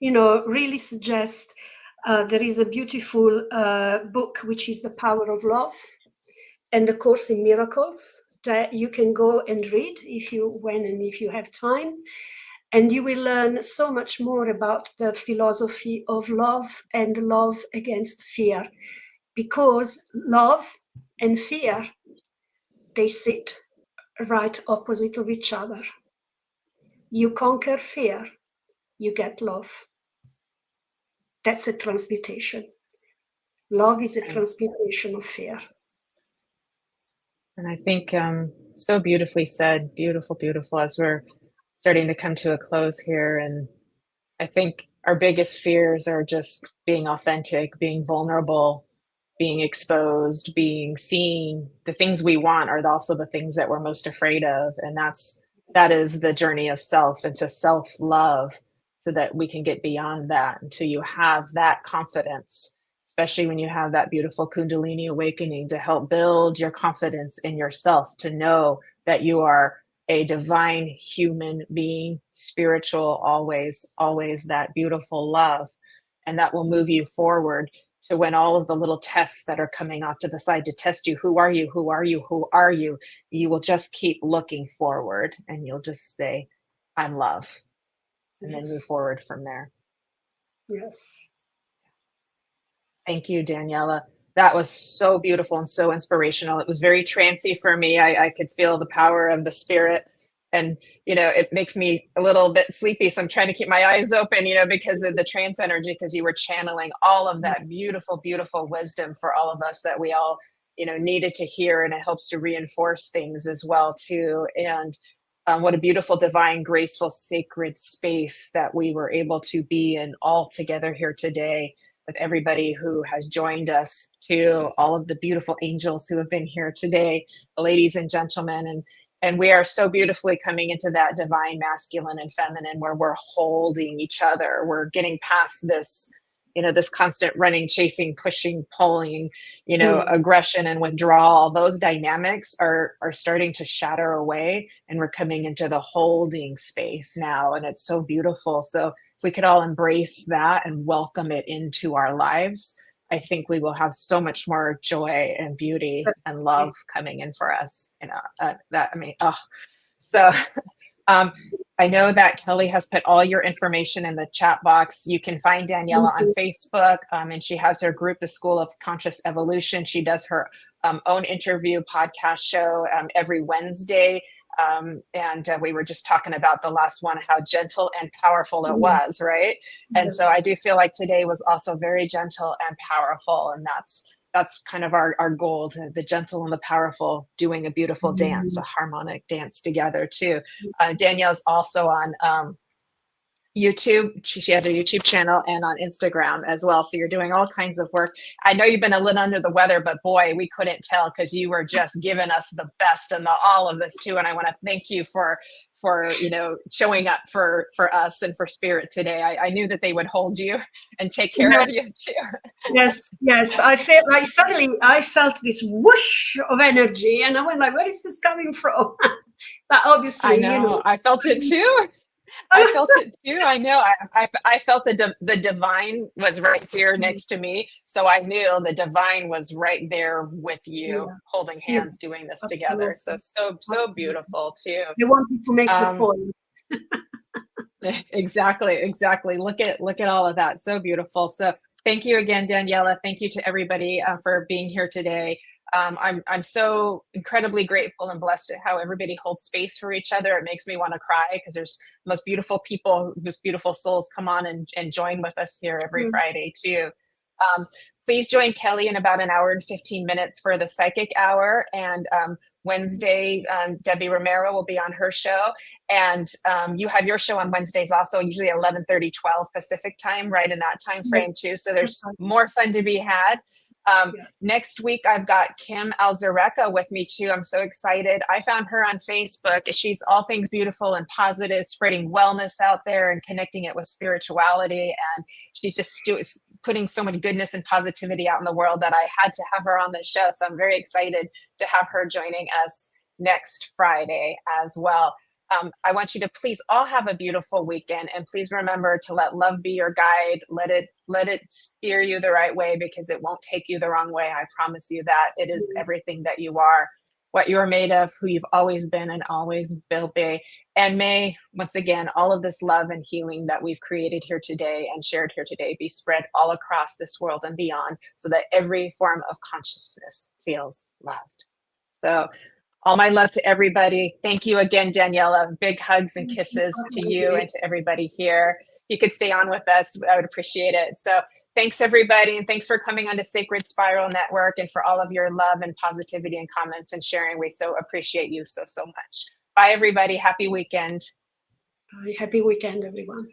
really suggest, there is a beautiful book, which is The Power of Love, and the Course in Miracles, that you can go and read if you have time. And you will learn so much more about the philosophy of love and love against fear, because love and fear, they sit right opposite of each other. You conquer fear, you get love. That's a transmutation. Love is a transmutation of fear. And I think so beautifully said, beautiful, beautiful, as we're starting to come to a close here. And I think our biggest fears are just being authentic, being vulnerable, being exposed, being seen. The things we want are also the things that we're most afraid of. And that is the journey of self, into self-love, so that we can get beyond that, until you have that confidence, especially when you have that beautiful Kundalini awakening to help build your confidence in yourself, to know that you are a divine human being, spiritual, always that beautiful love. And that will move you forward to when all of the little tests that are coming off to the side to test you, who are you, who are you, who are you? You will just keep looking forward, and you'll just say, I'm love, and then move forward from there. Yes. Thank you, Daniela. That was so beautiful and so inspirational. It was very trancy for me. I could feel the power of the spirit. And, it makes me a little bit sleepy. So I'm trying to keep my eyes open, because of the trance energy, because you were channeling all of that beautiful, beautiful wisdom for all of us that we all, needed to hear. And it helps to reinforce things as well, too. And what a beautiful, divine, graceful, sacred space that we were able to be in all together here today, with everybody who has joined us, to all of the beautiful angels who have been here today, the ladies and gentlemen. And we are so beautifully coming into that divine masculine and feminine, where we're holding each other. We're getting past this, this constant running, chasing, pushing, pulling, aggression and withdrawal. Those dynamics are starting to shatter away, and we're coming into the holding space now. And it's so beautiful. So if we could all embrace that and welcome it into our lives, I think we will have so much more joy and beauty and love coming in for us. So I know that Kelly has put all your information in the chat box. You can find Daniela on Facebook, and she has her group, the School of Conscious Evolution. She does her own interview podcast show every Wednesday. And we were just talking about the last one, how gentle and powerful it was, right? And so I do feel like today was also very gentle and powerful. And that's kind of our goal, the gentle and the powerful doing a beautiful dance, a harmonic dance together too. Danielle's also on YouTube. She has a YouTube channel and on Instagram as well. So you're doing all kinds of work. I know you've been a little under the weather, but boy, we couldn't tell, because you were just giving us the best and all of this too. And I want to thank you for showing up for us and for spirit today. I knew that they would hold you and take care of you too. Yes. I felt like suddenly I felt this whoosh of energy, and I went like, where is this coming from? But obviously, I know, I felt it too. I felt it too. I know. I felt the divine was right here next to me. So I knew the divine was right there with you, holding hands, doing this together. So beautiful too. They wanted to make the point. Exactly. Look at all of that. So beautiful. So Thank you again, Daniela. Thank you to everybody for being here today. I'm so incredibly grateful and blessed at how everybody holds space for each other. It makes me want to cry because there's most beautiful people, whose beautiful souls come on and join with us here every Friday too. Please join Kelly in about an hour and 15 minutes for the psychic hour. And Wednesday, Debbie Romero will be on her show. And you have your show on Wednesdays also, usually 11:30, 12 Pacific time, right in that time frame too. So there's more fun to be had. Next week, I've got Kim Alzareka with me too. I'm so excited. I found her on Facebook. She's all things beautiful and positive, spreading wellness out there and connecting it with spirituality. And she's just putting so much goodness and positivity out in the world that I had to have her on the show. So I'm very excited to have her joining us next Friday as well. I want you to please all have a beautiful weekend, and please remember to let love be your guide. Let it steer you the right way, because it won't take you the wrong way. I promise you that. It is everything that you are, what you are made of, who you've always been and always will be. And may, once again, all of this love and healing that we've created here today and shared here today be spread all across this world and beyond, so that every form of consciousness feels loved. So all my love to everybody. Thank you again, Daniela. Big hugs and kisses to you and to everybody here. If you could stay on with us, I would appreciate it. So thanks, everybody. And thanks for coming on to Sacred Spiral Network, and for all of your love and positivity and comments and sharing. We so appreciate you so much. Bye, everybody. Happy weekend. Bye. Happy weekend, everyone.